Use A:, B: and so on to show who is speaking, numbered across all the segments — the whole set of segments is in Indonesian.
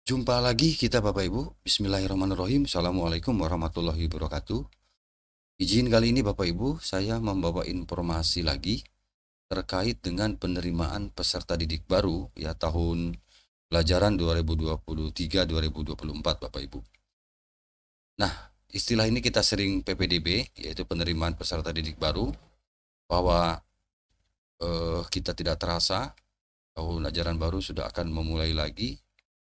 A: Jumpa lagi kita Bapak Ibu. Bismillahirrahmanirrahim. Assalamualaikum warahmatullahi wabarakatuh. Izin kali ini Bapak Ibu, saya membawa informasi lagi terkait dengan penerimaan peserta didik baru ya tahun pelajaran 2023-2024 Bapak Ibu. Nah, istilah ini kita sering PPDB, yaitu penerimaan peserta didik baru, bahwa kita tidak terasa tahun ajaran baru sudah akan memulai lagi.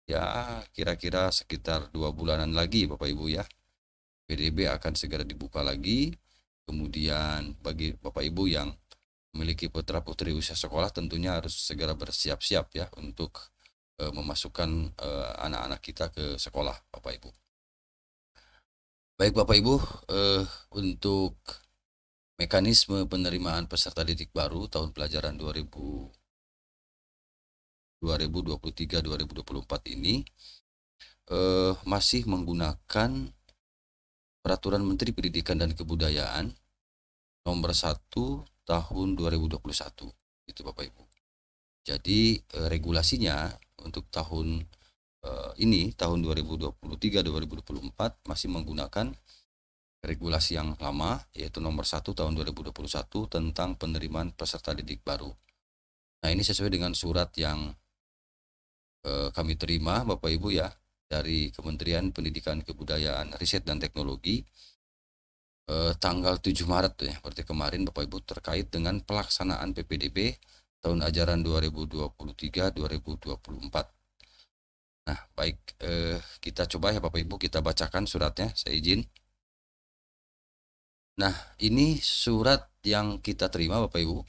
A: Ya, kira-kira sekitar 2 bulanan lagi Bapak Ibu ya. PDB akan segera dibuka lagi. Kemudian bagi Bapak Ibu yang memiliki putra-putri usia sekolah tentunya harus segera bersiap-siap ya untuk memasukkan anak-anak kita ke sekolah Bapak Ibu. Baik Bapak Ibu, untuk mekanisme penerimaan peserta didik baru tahun pelajaran 2023-2024 ini masih menggunakan Peraturan Menteri Pendidikan dan Kebudayaan nomor 1 tahun 2021 itu Bapak Ibu. Jadi regulasinya untuk tahun ini tahun 2023-2024 masih menggunakan regulasi yang lama, yaitu nomor 1 tahun 2021 tentang penerimaan peserta didik baru. Nah, ini sesuai dengan surat yang kami terima Bapak Ibu ya dari Kementerian Pendidikan Kebudayaan Riset dan Teknologi tanggal 7 Maret ya, berarti kemarin Bapak Ibu, terkait dengan pelaksanaan PPDB tahun ajaran 2023-2024. Nah, baik, kita coba ya Bapak Ibu, kita bacakan suratnya, saya izin. Nah, ini surat yang kita terima Bapak Ibu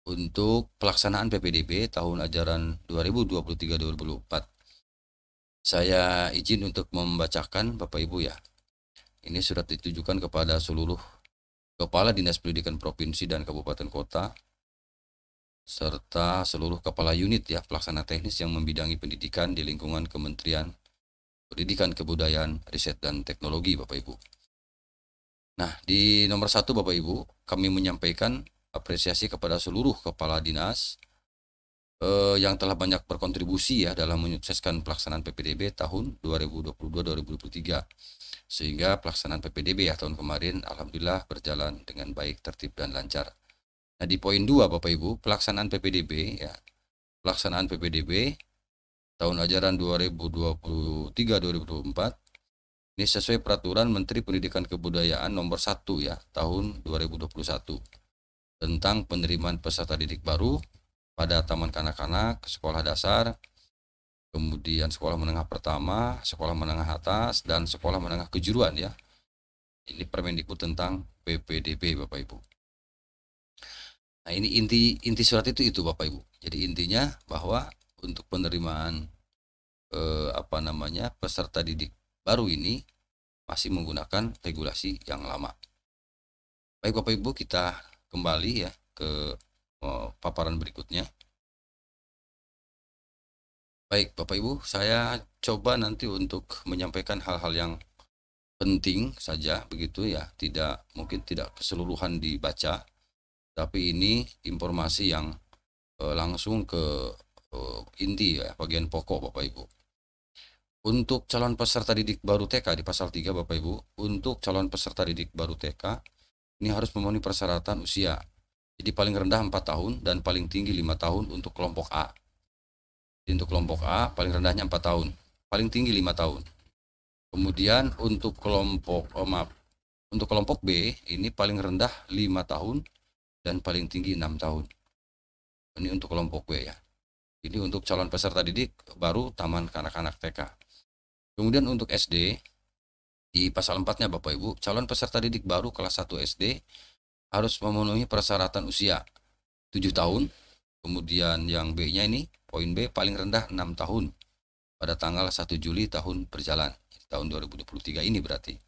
A: untuk pelaksanaan PPDB tahun ajaran 2023-2024. Saya izin untuk membacakan Bapak Ibu ya. Ini surat ditujukan kepada seluruh Kepala Dinas Pendidikan Provinsi dan Kabupaten Kota, serta seluruh kepala unit ya pelaksana teknis yang membidangi pendidikan di lingkungan Kementerian Pendidikan Kebudayaan Riset dan Teknologi Bapak Ibu. Nah, di nomor 1 Bapak Ibu, kami menyampaikan apresiasi kepada seluruh kepala dinas yang telah banyak berkontribusi ya dalam menyukseskan pelaksanaan PPDB tahun 2022-2023, sehingga pelaksanaan PPDB ya tahun kemarin alhamdulillah berjalan dengan baik, tertib dan lancar. Nah, di poin 2 Bapak Ibu, pelaksanaan PPDB ya. Pelaksanaan PPDB tahun ajaran 2023-2024 ini sesuai peraturan Menteri Pendidikan Kebudayaan nomor 1 ya tahun 2021 tentang penerimaan peserta didik baru pada taman kanak-kanak, sekolah dasar, kemudian sekolah menengah pertama, sekolah menengah atas, dan sekolah menengah kejuruan ya. Ini Permendikbud tentang PPDB Bapak Ibu. Nah, ini inti surat itu Bapak Ibu. Jadi intinya bahwa untuk penerimaan peserta didik baru ini masih menggunakan regulasi yang lama. Baik Bapak Ibu, kita kembali ya ke paparan berikutnya. Baik Bapak Ibu, saya coba nanti untuk menyampaikan hal-hal yang penting saja begitu ya, mungkin tidak keseluruhan dibaca, tapi ini informasi yang langsung ke inti ya, bagian pokok Bapak Ibu. Untuk calon peserta didik baru TK di pasal 3 Bapak Ibu, untuk calon peserta didik baru TK ini harus memenuhi persyaratan usia. Jadi paling rendah 4 tahun dan paling tinggi 5 tahun untuk kelompok A. Jadi untuk kelompok A paling rendahnya 4 tahun, paling tinggi 5 tahun. Kemudian untuk kelompok B ini paling rendah 5 tahun dan paling tinggi 6 tahun. Ini untuk kelompok B ya. Ini untuk calon peserta didik baru taman kanak-kanak TK. Kemudian untuk SD di pasal 4-nya Bapak Ibu, calon peserta didik baru kelas 1 SD harus memenuhi persyaratan usia 7 tahun. Kemudian yang B-nya ini, poin B, paling rendah 6 tahun pada tanggal 1 Juli tahun berjalan, tahun 2023 ini berarti.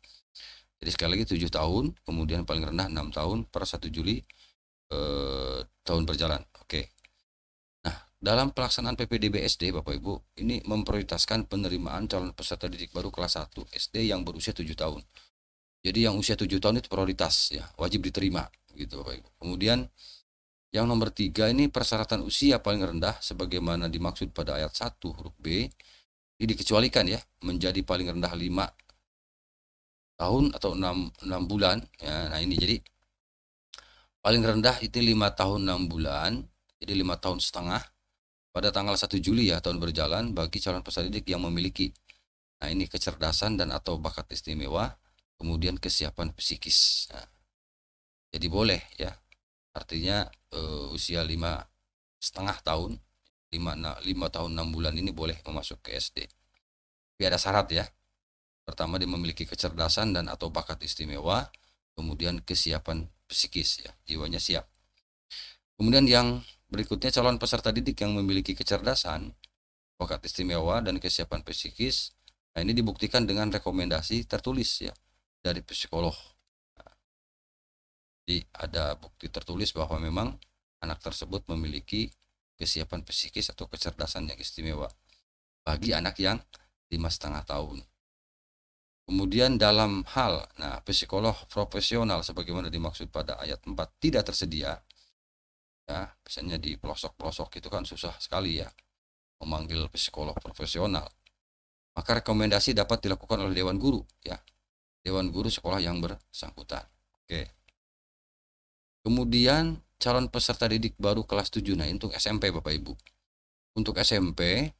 A: Jadi sekali lagi 7 tahun, kemudian paling rendah 6 tahun per 1 Juli tahun berjalan. Oke. Nah, dalam pelaksanaan PPDB SD Bapak Ibu, ini memprioritaskan penerimaan calon peserta didik baru kelas 1 SD yang berusia 7 tahun. Jadi yang usia 7 tahun itu prioritas ya, wajib diterima gitu Bapak Ibu. Kemudian Yang nomor 3 ini persyaratan usia paling rendah sebagaimana dimaksud pada ayat 1 huruf B. Ini dikecualikan ya, menjadi paling rendah 5 tahun atau 6 bulan. Ya, nah ini jadi paling rendah itu 5 tahun 6 bulan, jadi 5 tahun setengah pada tanggal 1 Juli ya tahun berjalan bagi calon peserta didik yang memiliki. Nah ini kecerdasan dan atau bakat istimewa, kemudian kesiapan psikis. Nah, jadi boleh ya, artinya usia 5,5 tahun, 5 tahun 6 bulan ini boleh masuk ke SD. Tapi ada syarat ya. Pertama dia memiliki kecerdasan dan atau bakat istimewa, kemudian kesiapan psikis ya, jiwanya siap. Kemudian yang berikutnya calon peserta didik yang memiliki kecerdasan, bakat istimewa dan kesiapan psikis. Nah, ini dibuktikan dengan rekomendasi tertulis ya dari psikolog. Jadi ada bukti tertulis bahwa memang anak tersebut memiliki kesiapan psikis atau kecerdasan yang istimewa bagi anak yang 5,5 tahun. Kemudian dalam hal, nah psikolog profesional sebagaimana dimaksud pada ayat 4 tidak tersedia. Ya, misalnya di pelosok-pelosok itu kan susah sekali ya memanggil psikolog profesional. Maka rekomendasi dapat dilakukan oleh dewan guru ya. Dewan guru sekolah yang bersangkutan. Oke. Kemudian calon peserta didik baru kelas 7. Nah, untuk SMP Bapak Ibu. Untuk SMP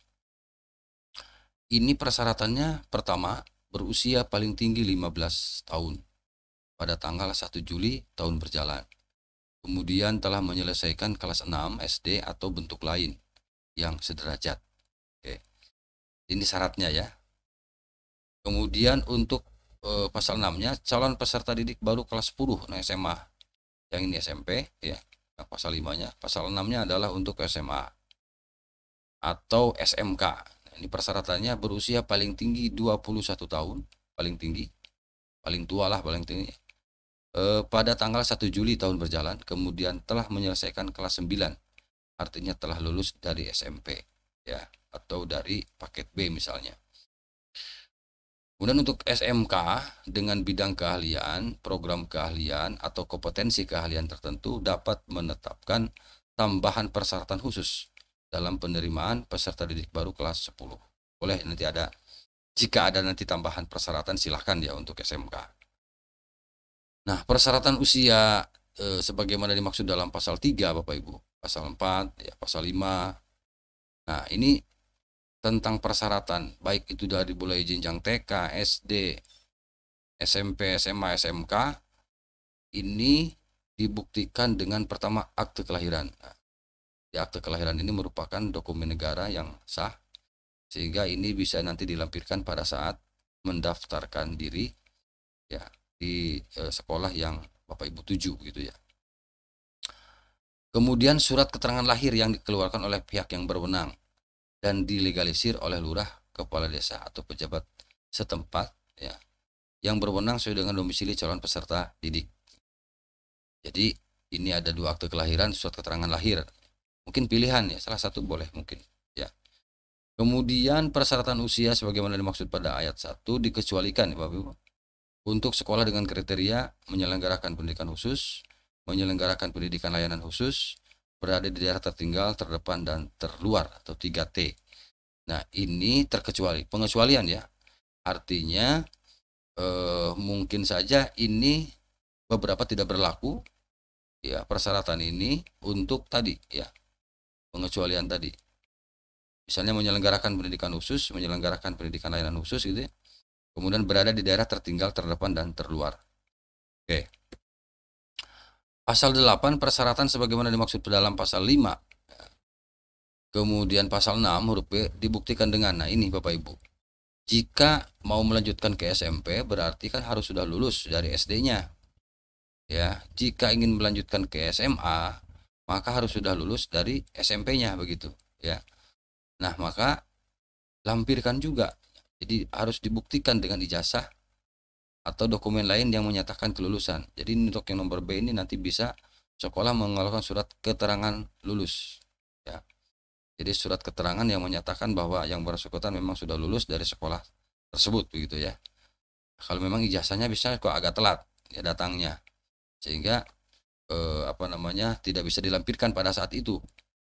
A: ini persyaratannya pertama berusia paling tinggi 15 tahun pada tanggal 1 Juli tahun berjalan. Kemudian telah menyelesaikan kelas 6 SD atau bentuk lain yang sederajat. Oke. Ini syaratnya ya. Kemudian untuk pasal 6-nya calon peserta didik baru kelas 10 nah SMA. Yang ini SMP ya. Nah, pasal 5-nya, pasal 6-nya adalah untuk SMA atau SMK. Nah, ini persyaratannya berusia paling tinggi 21 tahun, paling tinggi. Paling tua lah paling tinggi. Pada tanggal 1 Juli tahun berjalan, kemudian telah menyelesaikan kelas 9, artinya telah lulus dari SMP ya, atau dari paket B misalnya. Kemudian untuk SMK dengan bidang keahlian, program keahlian atau kompetensi keahlian tertentu dapat menetapkan tambahan persyaratan khusus dalam penerimaan peserta didik baru kelas 10. Boleh nanti ada, jika ada nanti tambahan persyaratan silahkan ya untuk SMK. Nah, persyaratan usia sebagaimana dimaksud dalam pasal 3 Bapak Ibu, pasal 4, ya, pasal 5. Nah, ini tentang persyaratan baik itu dari mulai jenjang TK, SD, SMP, SMA, SMK ini dibuktikan dengan pertama akte kelahiran. Nah, di akte kelahiran ini merupakan dokumen negara yang sah sehingga ini bisa nanti dilampirkan pada saat mendaftarkan diri ya di sekolah yang Bapak Ibu tuju gitu ya. Kemudian surat keterangan lahir yang dikeluarkan oleh pihak yang berwenang dan dilegalisir oleh lurah, kepala desa atau pejabat setempat ya yang berwenang sesuai dengan domisili calon peserta didik. Jadi ini ada 2 akte kelahiran, surat keterangan lahir. Mungkin pilihan ya, salah satu boleh mungkin ya. Kemudian persyaratan usia sebagaimana dimaksud pada ayat 1 dikecualikan ya Bapak Ibu. Untuk sekolah dengan kriteria menyelenggarakan pendidikan khusus, menyelenggarakan pendidikan layanan khusus, berada di daerah tertinggal, terdepan, dan terluar atau 3T. Nah ini terkecuali, pengecualian ya. Artinya mungkin saja ini beberapa tidak berlaku ya persyaratan ini untuk tadi ya pengecualian tadi. Misalnya menyelenggarakan pendidikan khusus, menyelenggarakan pendidikan layanan khusus gitu ya. Kemudian berada di daerah tertinggal, terdepan, dan terluar. Oke. Pasal 8 persyaratan sebagaimana dimaksud dalam pasal 5. Kemudian pasal 6 huruf B dibuktikan dengan, nah ini Bapak Ibu. Jika mau melanjutkan ke SMP berarti kan harus sudah lulus dari SD-nya. Ya, jika ingin melanjutkan ke SMA maka harus sudah lulus dari SMP-nya begitu, ya. Nah, maka lampirkan juga. Jadi harus dibuktikan dengan ijazah atau dokumen lain yang menyatakan kelulusan. Jadi untuk yang nomor B ini nanti bisa sekolah mengeluarkan surat keterangan lulus ya. Jadi surat keterangan yang menyatakan bahwa yang bersangkutan memang sudah lulus dari sekolah tersebut begitu ya. Kalau memang ijazahnya bisa kok agak telat ya datangnya. Sehingga apa namanya, tidak bisa dilampirkan pada saat itu,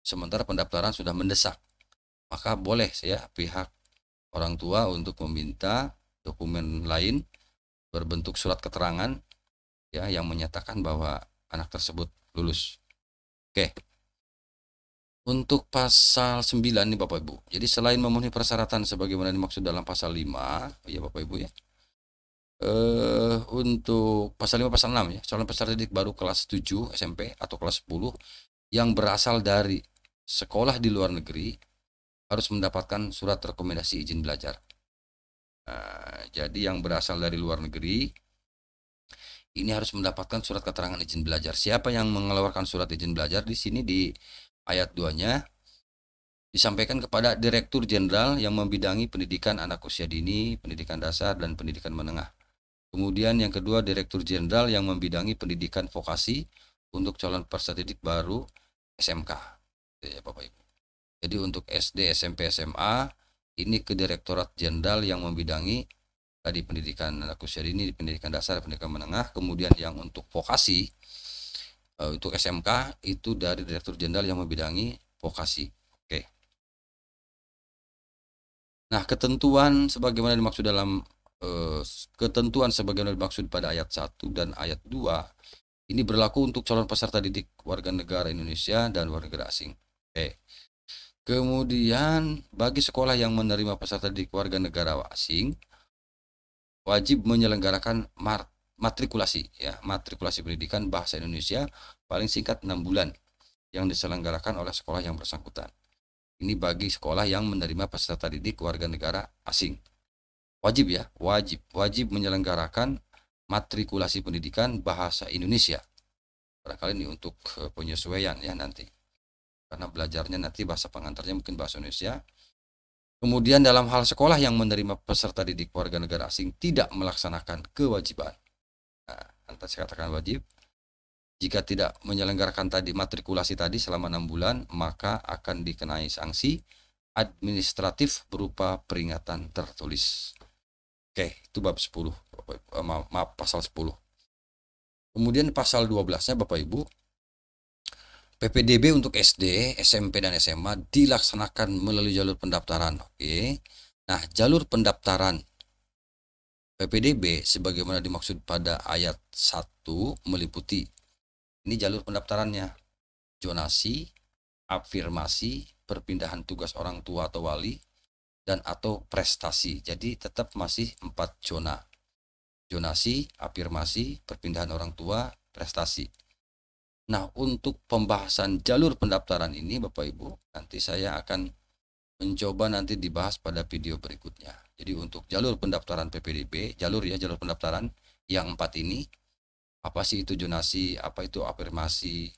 A: sementara pendaftaran sudah mendesak, maka boleh ya pihak orang tua untuk meminta dokumen lain berbentuk surat keterangan ya yang menyatakan bahwa anak tersebut lulus. Oke. Untuk pasal 9 nih Bapak Ibu. Jadi selain memenuhi persyaratan sebagaimana dimaksud dalam pasal 5, ya Bapak Ibu ya. Untuk pasal 5 pasal 6 ya, calon peserta didik baru kelas 7 SMP atau kelas 10 yang berasal dari sekolah di luar negeri harus mendapatkan surat rekomendasi izin belajar. Nah, jadi yang berasal dari luar negeri ini harus mendapatkan surat keterangan izin belajar. Siapa yang mengeluarkan surat izin belajar? Di sini di ayat 2-nya disampaikan kepada Direktur Jenderal yang membidangi pendidikan anak usia dini, pendidikan dasar, dan pendidikan menengah. Kemudian yang kedua, Direktur Jenderal yang membidangi pendidikan vokasi untuk calon peserta didik baru SMK. Ya, Bapak Ibu. Jadi untuk SD, SMP, SMA, ini ke Direktorat Jenderal yang membidangi tadi pendidikan anak usia dini, pendidikan dasar, pendidikan menengah. Kemudian yang untuk vokasi, untuk SMK, itu dari Direktur Jenderal yang membidangi vokasi. Oke. Nah, ketentuan sebagaimana dimaksud dalam ketentuan sebagaimana dimaksud pada ayat 1 dan ayat 2 ini berlaku untuk calon peserta didik warga negara Indonesia dan warga negara asing. Oke. Kemudian bagi sekolah yang menerima peserta didik warga negara asing wajib menyelenggarakan matrikulasi ya, matrikulasi pendidikan bahasa Indonesia paling singkat 6 bulan yang diselenggarakan oleh sekolah yang bersangkutan. Ini bagi sekolah yang menerima peserta didik warga negara asing. Wajib ya, wajib menyelenggarakan matrikulasi pendidikan bahasa Indonesia. Barangkali ini untuk penyesuaian ya nanti. Karena belajarnya nanti bahasa pengantarnya mungkin bahasa Indonesia. Kemudian dalam hal sekolah yang menerima peserta didik warga negara asing tidak melaksanakan kewajiban. Nah, nanti saya katakan wajib. Jika tidak menyelenggarakan tadi matrikulasi tadi selama 6 bulan, maka akan dikenai sanksi administratif berupa peringatan tertulis. Oke, itu bab 10. Maaf, pasal 10. Kemudian pasal 12-nya Bapak Ibu, PPDB untuk SD, SMP, dan SMA dilaksanakan melalui jalur pendaftaran. Oke. Nah, jalur pendaftaran PPDB sebagaimana dimaksud pada ayat 1 meliputi ini jalur pendaftarannya: zonasi, afirmasi, perpindahan tugas orang tua atau wali, dan atau prestasi. Jadi tetap masih 4 zona. Zonasi, afirmasi, perpindahan orang tua, prestasi. Nah, untuk pembahasan jalur pendaftaran ini Bapak Ibu, nanti saya akan mencoba nanti dibahas pada video berikutnya. Jadi untuk jalur pendaftaran PPDB, jalur pendaftaran yang 4 ini, apa sih itu zonasi, apa itu afirmasi,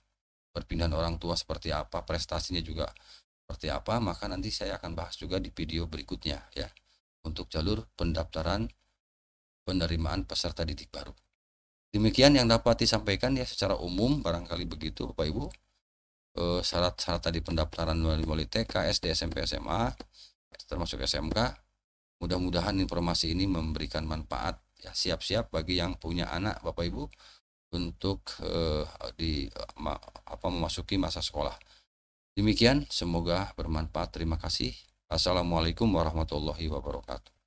A: perpindahan orang tua seperti apa, prestasinya juga seperti apa, maka nanti saya akan bahas juga di video berikutnya ya, untuk jalur pendaftaran penerimaan peserta didik baru. Demikian yang dapat disampaikan ya secara umum, barangkali begitu Bapak Ibu. Syarat-syarat tadi pendaftaran melalui TK, SD, SMP, SMA, termasuk SMK. Mudah-mudahan informasi ini memberikan manfaat ya, siap-siap bagi yang punya anak Bapak Ibu untuk memasuki masa sekolah. Demikian, semoga bermanfaat. Terima kasih. Assalamualaikum warahmatullahi wabarakatuh.